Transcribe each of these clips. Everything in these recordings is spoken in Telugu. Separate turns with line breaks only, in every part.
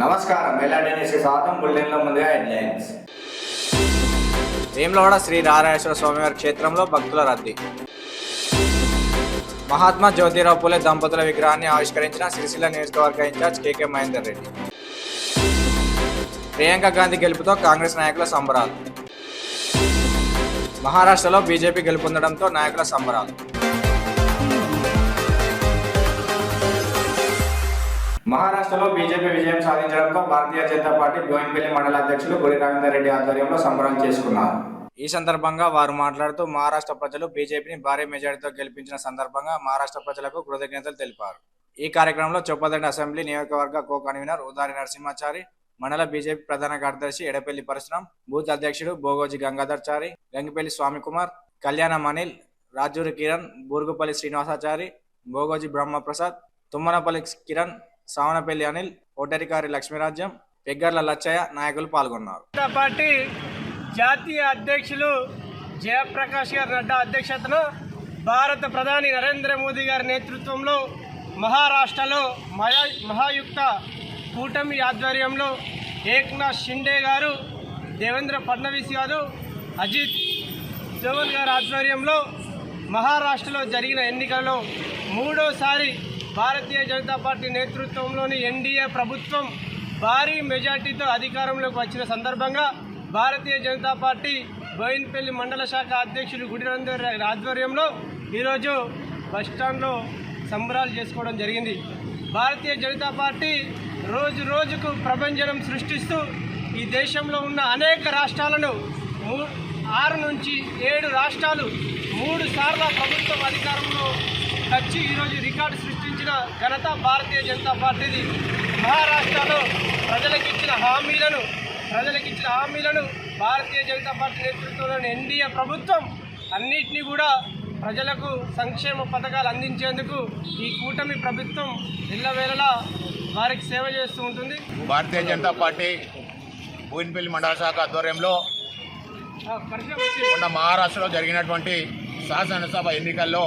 నమస్కారం. మెలాడీన్యూస్కి స్వాగతం. బులెటిన్లో ముందుగా హెడ్లైన్స్.
వేములవాడ శ్రీ నారాయణేశ్వర స్వామివారి క్షేత్రంలో భక్తుల రద్దీ. మహాత్మా జ్యోతిరావు పూలే దంపతుల విగ్రహాన్ని ఆవిష్కరించిన సిరిసిల్ల నియోజకవర్గ ఇన్ఛార్జ్ కేకే మహేందర్ రెడ్డి. ప్రియాంక గాంధీ గెలుపుతో కాంగ్రెస్ నాయకుల సంబరాలు. మహారాష్ట్రలో బీజేపీ గెలుపొందడంతో నాయకుల సంబరాలు.
మహారాష్ట్రలో బీజేపీ విజయం సాధించడంతో భారతీయ జనతా పార్టీ బోయిన్పల్లి మండల అధ్యక్షులు గుడి రవీందర్ రెడ్డి ఆధ్వర్యంలో సంబరాలు చేసుకున్నారు.
ఈ సందర్భంగా వారు మాట్లాడుతూ మహారాష్ట్ర ప్రజలు బీజేపీని భారీ మెజారిటీతో గెలిపించిన సందర్భంగా మహారాష్ట్ర ప్రజలకు కృతజ్ఞతలు తెలిపారు. ఈ కార్యక్రమంలో చొప్పదండి అసెంబ్లీ నియోజకవర్గ కో కన్వీనర్ ఉదారి నరసింహాచారి, మండల బీజేపీ ప్రధాన కార్యదర్శి ఎడపల్లి పరశురాం, బూత్ అధ్యక్షుడు బోగోజీ గంగాధర్చారి, గంగిపల్లి స్వామికుమార్, కళ్యాణం అనిల్, రాజూరి కిరణ్, బూరుగుపల్లి శ్రీనివాసాచారి, బోగోజీ బ్రహ్మప్రసాద్, తుమ్మనపల్లి కిరణ్, సావనపల్లి అనిల్, ఓటరికారి లక్ష్మీరాజ్యం, పెగ్గర్ల లచ్చయ్య నాయకులు పాల్గొన్నారు.
పార్టీ జాతీయ అధ్యక్షులు జయప్రకాష్ గారి నడ్డా అధ్యక్షతలో భారత ప్రధాని నరేంద్ర మోదీ గారి నేతృత్వంలో మహారాష్ట్రలో మహాయుక్త కూటమి ఆధ్వర్యంలో ఏక్నాథ్ షిండే గారు, దేవేంద్ర ఫడ్నవీస్ గారు, అజిత్ దోవల్ గారి ఆధ్వర్యంలో మహారాష్ట్రలో జరిగిన ఎన్నికల్లో మూడోసారి భారతీయ జనతా పార్టీ నేతృత్వంలోని ఎన్డీఏ ప్రభుత్వం భారీ మెజార్టీతో అధికారంలోకి వచ్చిన సందర్భంగా భారతీయ జనతా పార్టీ బోయిన్పల్లి మండల శాఖ అధ్యక్షులు గుడి రవీందర్ ఆధ్వర్యంలో ఈరోజు బస్టాండ్లో సంబరాలు చేసుకోవడం జరిగింది. భారతీయ జనతా పార్టీ రోజు రోజుకు ప్రభంజనం సృష్టిస్తూ ఈ దేశంలో ఉన్న అనేక రాష్ట్రాలను 6 నుంచి 7 రాష్ట్రాలు 3 సార్ల ప్రభుత్వం అధికారంలో వచ్చి ఈరోజు రికార్డు సృష్టించిన ఘనత భారతీయ జనతా పార్టీది. మహారాష్ట్రలో ప్రజలకిచ్చిన హామీలను భారతీయ జనతా పార్టీ నేతృత్వంలోని ఎన్డీఏ ప్రభుత్వం అన్నింటినీ కూడా ప్రజలకు సంక్షేమ పథకాలు అందించేందుకు ఈ కూటమి ప్రభుత్వం ఎల్లవేళలా వారికి సేవ చేస్తూ ఉంటుంది.
భారతీయ జనతా పార్టీ బోయిన్పల్లి మండల శాఖ ఆధ్వర్యంలో మొన్న మహారాష్ట్రలో జరిగినటువంటి శాసనసభ ఎన్నికల్లో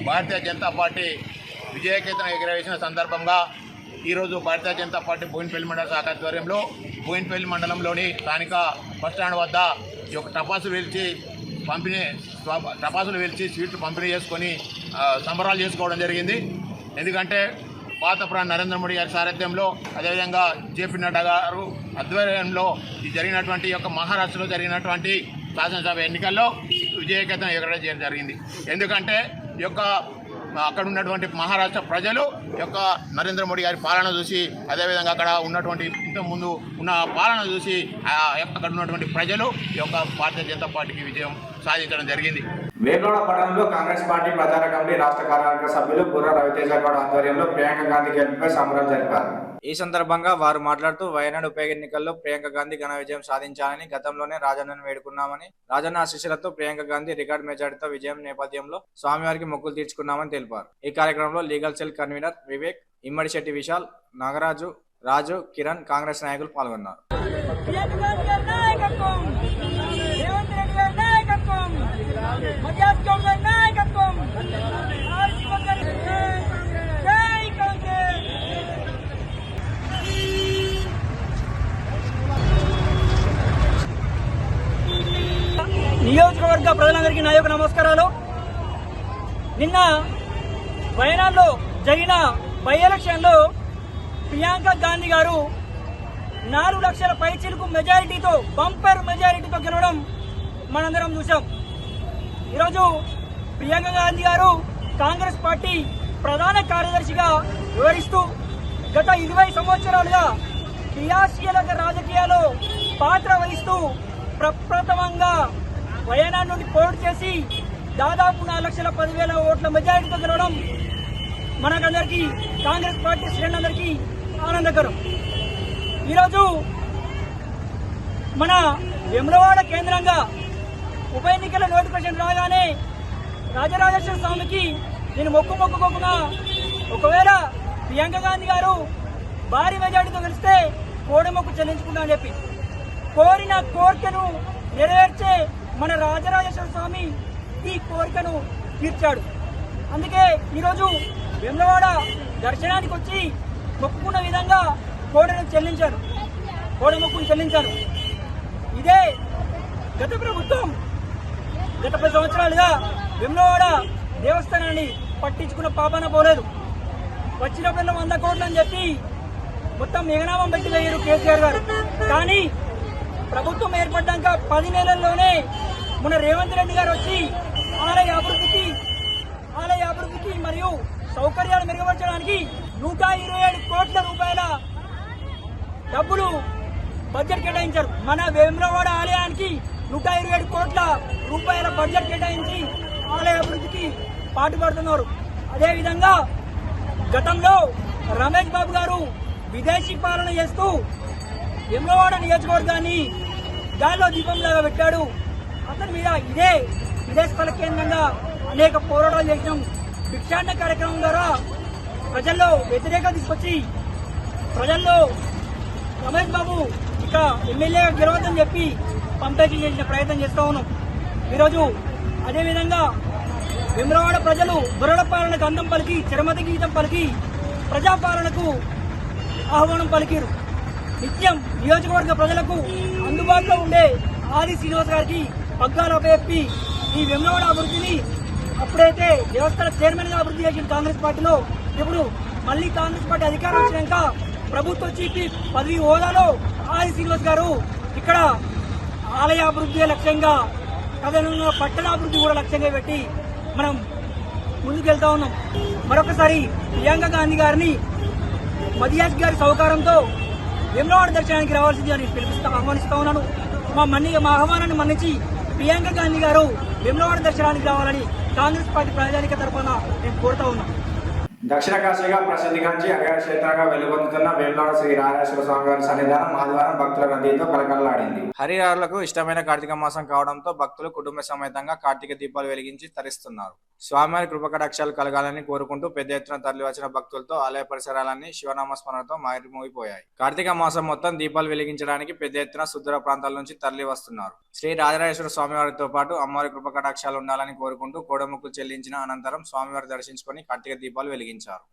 భారతీయ జనతా పార్టీ విజయకేతనం ఎగురవేసిన సందర్భంగా ఈరోజు భారతీయ జనతా పార్టీ బోయిన్పల్లి మండల శాఖ ఆధ్వర్యంలో బోయిన్పల్లి మండలంలోని స్థానిక బస్టాండ్ వద్ద టపాసులు వెలిచి స్వీట్లు పంపిణీ చేసుకొని సంబరాలు చేసుకోవడం జరిగింది. ఎందుకంటే పాత ప్రధాని నరేంద్ర మోడీ గారి సారథ్యంలో, అదేవిధంగా జేపీ నడ్డా గారు ఆధ్వర్యంలో ఈ జరిగినటువంటి మహారాష్ట్రలో జరిగినటువంటి శాసనసభ ఎన్నికల్లో విజయకేతనం ఎగరడం జరిగింది. ఎందుకంటే అక్కడ ఉన్నటువంటి మహారాష్ట్ర ప్రజలు నరేంద్ర మోడీ గారి పాలన చూసి, అదేవిధంగా అక్కడ ఉన్నటువంటి ఇంతకుముందు ఉన్న పాలన చూసి అక్కడ ఉన్నటువంటి ప్రజలు భారతీయ జనతా పార్టీకి విజయం సాధించడం జరిగింది.
వేములవాడ పట్టణంలో కాంగ్రెస్ పార్టీ ప్రచార కమిటీ రాష్ట్ర కార్యవర్గ సభ్యులు బుర్రా రవితేజ గౌడ్ ఆధ్వర్యంలో ప్రియాంక గాంధీ గెలుపుపై సంబరాలు జరిపారు.
ఈ సందర్భంగా వారు మాట్లాడుతూ వయనాడు ఉప ఎన్నికల్లో ప్రియాంక గాంధీ ఘన విజయం సాధించాలని, గతంలోనే రాజన్నను వేడుకున్నామని, రాజన్న ఆశీస్సులతో ప్రియాంక గాంధీ రికార్డు మెజార్టీతో విజయం నేపథ్యంలో స్వామివారికి మొక్కులు తీర్చుకున్నామని తెలిపారు. ఈ కార్యక్రమంలో legal cell convener Vivek, Immadisetti Vishal, Nagaraju, Raju, Kiran Congress నాయకులు పాల్గొన్నారు.
నియోజకవర్గ ప్రజలందరికీ నా యొక్క నమస్కారాలు. నిన్న వయనాడులో జరిగిన బై ఎలక్షన్లో ప్రియాంక గాంధీ గారు 4 లక్షల పైచిలకు మెజారిటీతో, బంపర్ మెజారిటీతో గెలవడం మనందరం చూసాం. ఈరోజు ప్రియాంక గాంధీ గారు కాంగ్రెస్ పార్టీ ప్రధాన కార్యదర్శిగా వివరిస్తూ గత 20 సంవత్సరాలుగా క్రియాశీలక రాజకీయాల్లో పాత్ర వహిస్తూ ప్రప్రథమంగా వయనాడు నుండి పోటీ చేసి దాదాపు 4,10,000 ఓట్ల మెజారిటీతో గెలవడం మనకందరికీ, కాంగ్రెస్ పార్టీ శ్రేణులందరికీ ఆనందకరం. ఈరోజు మన వేములవాడ కేంద్రంగా ఉప ఎన్నికల నోటిఫికేషన్ రాగానే రాజరాజేశ్వర స్వామికి నేను మొక్కుగా ఒకవేళ ప్రియాంక గాంధీ గారు భారీ మెజార్టీతో గెలిస్తే కోడి మొక్కు చెల్లించుకుంటా అని చెప్పి కోరిన కోరికను నెరవేర్చే మన రాజరాజేశ్వర స్వామి ఈ కోరికను తీర్చాడు. అందుకే ఈరోజు వేములవాడ దర్శనానికి వచ్చి మొక్కుకున్న విధంగా కోడను చెల్లించారు, కోడముక్కును చెల్లించారు. ఇదే గత ప్రభుత్వం గత 10 సంవత్సరాలుగా వేములవాడ దేవస్థానాన్ని పట్టించుకున్న పాపన పోలేదు. వచ్చినప్పుడు 100 కోట్లు అని చెప్పి మొత్తం ఎగనామం పెట్టి వేయరు కేసీఆర్ గారు. కానీ ప్రభుత్వం ఏర్పడ్డాక 10 నెలల్లోనే మన రేవంత్ రెడ్డి గారు వచ్చి ఆలయ అభివృద్ధికి మరియు సౌకర్యాలు మెరుగుపరచడానికి 127 కోట్ల రూపాయల డబ్బులు బడ్జెట్ కేటాయించారు. మన వేములవాడ ఆలయానికి 127 కోట్ల రూపాయల బడ్జెట్ కేటాయించి ఆలయ అభివృద్ధికి పాటుపడుతున్నారు. అదేవిధంగా గతంలో రమేష్ బాబు గారు విదేశీ పాలన చేస్తూ వేములవాడ నియోజకవర్గాన్ని గాల్లో దీపంలాగా పెట్టాడు. అతని మీద ఇదే స్థల కేంద్రంగా అనేక పోరాటాలు చేసినాం. భిక్షాటన కార్యక్రమం ద్వారా ప్రజల్లో వ్యతిరేకత తీసుకొచ్చి ప్రజల్లో రమేష్ బాబు ఇక ఎమ్మెల్యేగా గెలవద్దని చెప్పి పంపేసి చేసిన ప్రయత్నం చేస్తూ ఉన్నాం. ఈరోజు అదేవిధంగా వేములవాడ ప్రజలు దొరల పాలనకు అందం పలికి, చరమతి గీతం పలికి, ప్రజాపాలనకు ఆహ్వానం పలికిరు. నిత్యం నియోజకవర్గ ప్రజలకు అందుబాటులో ఉండే ఆది శ్రీనివాస్ గారికి పగ్గాలు అప్పచెప్పి ఈ వేములవాడ అభివృద్ధిని అప్పుడైతే దేవస్థాన చైర్మన్ గా అభివృద్ధి చేసిన కాంగ్రెస్ పార్టీలో ఇప్పుడు మళ్ళీ కాంగ్రెస్ పార్టీ అధికారం వచ్చినాక ప్రభుత్వ చీఫ్ పదవి హోదాలో ఆది శ్రీనివాస్ గారు ఇక్కడ ఆలయ అభివృద్ధి లక్ష్యంగా, అదేవిధంగా పట్టణాభివృద్ధి కూడా లక్ష్యంగా పెట్టి మనం ముందుకెళ్తా ఉన్నాం. మరొకసారి ప్రియాంక గాంధీ గారిని మదియాజ్ గారి సహకారంతో వేములవాడ దర్శనానికి రావాల్సింది అని ఆహ్వానిస్తా ఉన్నాను. మా ఆహ్వానాన్ని మన్నించి ప్రియాంక గాంధీ గారు వేములవాడ దర్శనానికి రావాలని కాంగ్రెస్ పార్టీ ప్రజానిక తరఫున నేను కోరుతా ఉన్నాను.
దక్షిణ కాశీగా ప్రసిద్ధిగాంచి హరిహర క్షేత్రంగా వెలుగొందుతున్న వేములవాడ శ్రీ రాజరాజేశ్వర స్వామి వారి సన్నిధానం ఆదివారం భక్తుల రద్దీతో కలకలలాడింది.
హరిహరులకు ఇష్టమైన కార్తీక మాసం కావడంతో భక్తులు కుటుంబ సమేతంగా కార్తీక దీపాలు వెలిగించి తరిస్తున్నారు. స్వామివారి కృపకటాక్షాలు కలగాలని కోరుకుంటూ పెద్ద ఎత్తున తరలివచ్చిన భక్తులతో ఆలయ పరిసరాలన్నీ శివనామ స్మరణతో మారిమోగిపోయాయి. కార్తీక మాసం మొత్తం దీపాలు వెలిగించడానికి పెద్ద ఎత్తున సుదూర ప్రాంతాల నుంచి తరలి వస్తున్నారు. శ్రీ రాజరాజేశ్వర స్వామివారితో పాటు అమ్మవారి కృపకటాక్షాలు ఉండాలని కోరుకుంటూ కోడముక్కులు చెల్లించిన అనంతరం స్వామివారి దర్శించుకొని కార్తీక దీపాలు వెలిగించారు.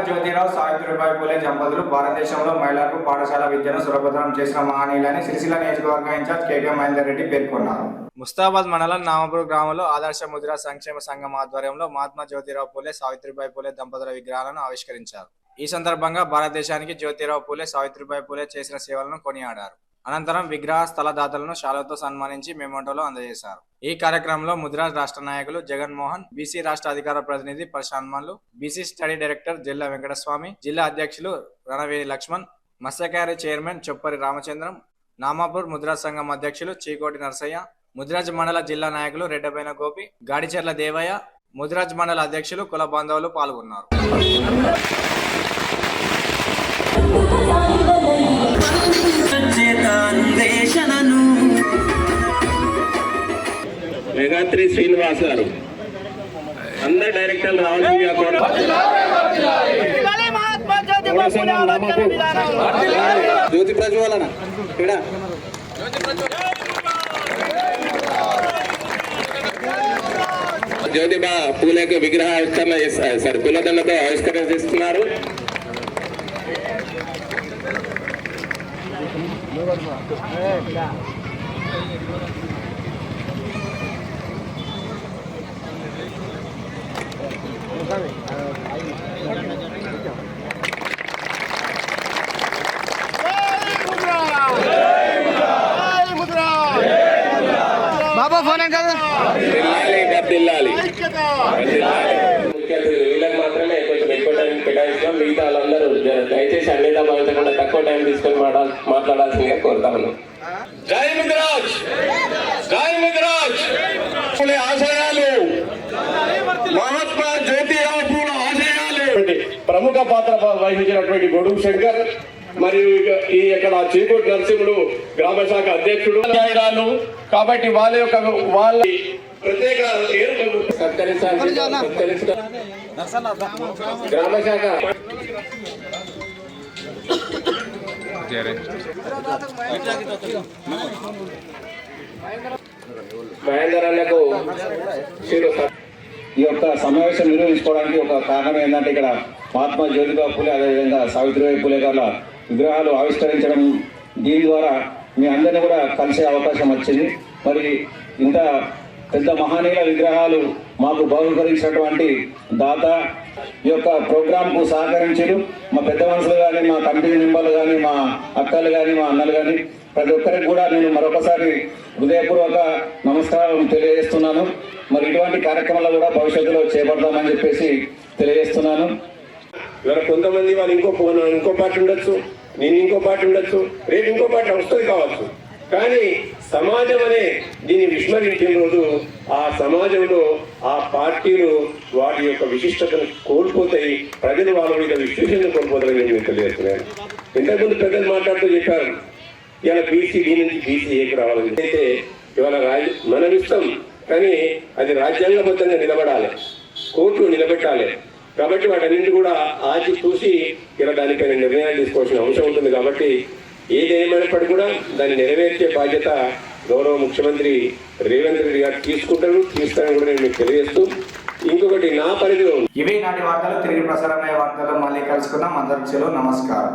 జ్యోతిరావు సావిత్రిబాయి పూలే దంపతులు భారతదేశంలో మహిళలకు పాఠశాల విద్యను సులభతరం చేసిన మహనీయులని సిరిసిల్ల నియోజకవర్గ ఇన్ఛార్జ్ కేకే మహేందర్ రెడ్డి పేర్కొన్నారు.
ముస్తాబాద్ మండలం నామపూర్ గ్రామంలో ఆదర్శ ముద్రా సంక్షేమ సంఘం ఆధ్వర్యంలో మహాత్మా జ్యోతిరావు పూలే సావిత్రిబాయి పూలే దంపతుల విగ్రహాలను ఆవిష్కరించారు. ఈ సందర్భంగా భారతదేశానికి జ్యోతిరావు పూలే సావిత్రిబాయి పూలే చేసిన సేవలను కొనియాడారు. అనంతరం విగ్రహ స్థలదాతలను శాలువాతో సన్మానించి మెమోటోలో అందజేశారు. ఈ కార్యక్రమంలో ముదిరాజ్ రాష్ట్ర నాయకులు జగన్మోహన్, బీసీ రాష్ట్ర అధికార ప్రతినిధి Prashanth Mallu, BC study director జిల్లా వెంకటస్వామి, జిల్లా అధ్యక్షులు రణవేణి లక్ష్మణ్, మత్స్యకారి చైర్మన్ చొప్పరి రామచంద్రం, నామాపూర్ ముదిరాజ్ సంఘం అధ్యక్షులు చీకోటి నరసయ్య, ముదిరాజ్ మండల జిల్లా నాయకులు రెడ్డపైన గోపి, గాడిచెర్ల దేవయ్య, ముదిరాజ్ మండల అధ్యక్షులు కుల బాంధవులు పాల్గొన్నారు.
మెగాత్రి శ్రీనివాస్ గారు అందరు డైరెక్టర్లు రావాల్సిందిగా జ్యోతి ప్రజ్వలన జ్యోతిబా పూలేకు విగ్రహ ఆవిష్కరణ చేస్తారు, పూలదండతో ఆవిష్కరణ చేస్తున్నారు.
బాబా ఫోన్ కదా
వర్ధిల్లాలి. వీళ్ళకి మాత్రమే కొంచెం ఎక్కువ టైం కేటాయించడం, మిగతా వాళ్ళందరూ దయచేసి అన్నిదా భావించకుండా తక్కువ టైం తీసుకొని మాట్లాడాల్సిందిగా కోరుతా ఉన్నాం. జై మిథిరాజ్, జై మిథిరాజ్. ఆశయాలు, మహాత్మా జ్యోతిరావు పూలే ఆశయాలు ప్రముఖ పాత్ర వహించినటువంటి గొడుగు శంకర్ మరియు ఈ ఇక్కడ చీకోటి నరసింహుడు గ్రామ శాఖ అధ్యక్షుడు కాబట్టి వాళ్ళ ప్రత్యేక గ్రామ శాఖ మహేందర్ అన్నకు
ఈ యొక్క సమావేశం నిర్వహించుకోవడానికి ఒక కారణం ఏంటంటే ఇక్కడ మహాత్మా జ్యోతిబా పూలే అదేవిధంగా సావిత్రిబాయి పూలే గారి విగ్రహాలు ఆవిష్కరించడం, దీని ద్వారా మీ అందరినీ కూడా కలిసే అవకాశం వచ్చింది. మరి ఇంత పెద్ద మహనీయుల విగ్రహాలు మాకు బహుకరించినటువంటి దాత ఈ యొక్క ప్రోగ్రాంకు సహకరించారు. మా పెద్ద మనుషులు కానీ, మా కమిటీ మెంబర్లు కానీ, మా అక్కలు కానీ, మా అన్నలు కానీ ప్రతి ఒక్కరికి కూడా నేను మరొకసారి హృదయపూర్వక నమస్కారం తెలియజేస్తున్నాను. మరి ఇటువంటి కార్యక్రమాలు కూడా భవిష్యత్తులో చేపడతామని చెప్పేసి తెలియజేస్తున్నాను.
ఇవాళ కొంతమంది వాళ్ళు ఇంకో పార్టీ ఉండొచ్చు, నేను ఇంకో పార్టీ ఉండొచ్చు, రేపు ఇంకో పార్టీ వస్తుంది కావచ్చు. కానీ సమాజం అనే దీన్ని విస్మరించిన రోజు ఆ సమాజంలో ఆ పార్టీలు వాటి యొక్క విశిష్టతను కోల్పోతాయి, ప్రజలు వాళ్ళ మీద విశ్లేషణ కోల్పోతారని నేను తెలియజేస్తున్నాను. ఇంతకుముందు పెద్దలు మాట్లాడుతూ చెప్పారు, ఇవాళ బీసీ బీ నుంచి బీసీ ఏకి రావాలని. అయితే ఇవాళ మనం ఇస్తాం, కానీ అది రాజ్యాంగబద్ధంగా నిలబడాలి, కోర్టులు నిలబెట్టాలి. కాబట్టి వాటన్నింటి కూడా ఆచి చూసి ఇలా దానిపైన నిర్ణయాలు తీసుకోవాల్సిన అంశం ఉంటుంది. కాబట్టి ఏదేమైనప్పటికీ కూడా దాన్ని నెరవేర్చే బాధ్యత గౌరవ ముఖ్యమంత్రి రేవంత్ రెడ్డి గారు తీసుకుంటారని కూడా నేను మీకు తెలియజేస్తూ, ఇంకొకటి నా పరిధిలో
ఇవే నాటి వార్తలు. తిరిగి ప్రసారమయ్యే వార్తలు మళ్ళీ కలుసుకుందాం. అందరికీ సెలవు, నమస్కారం.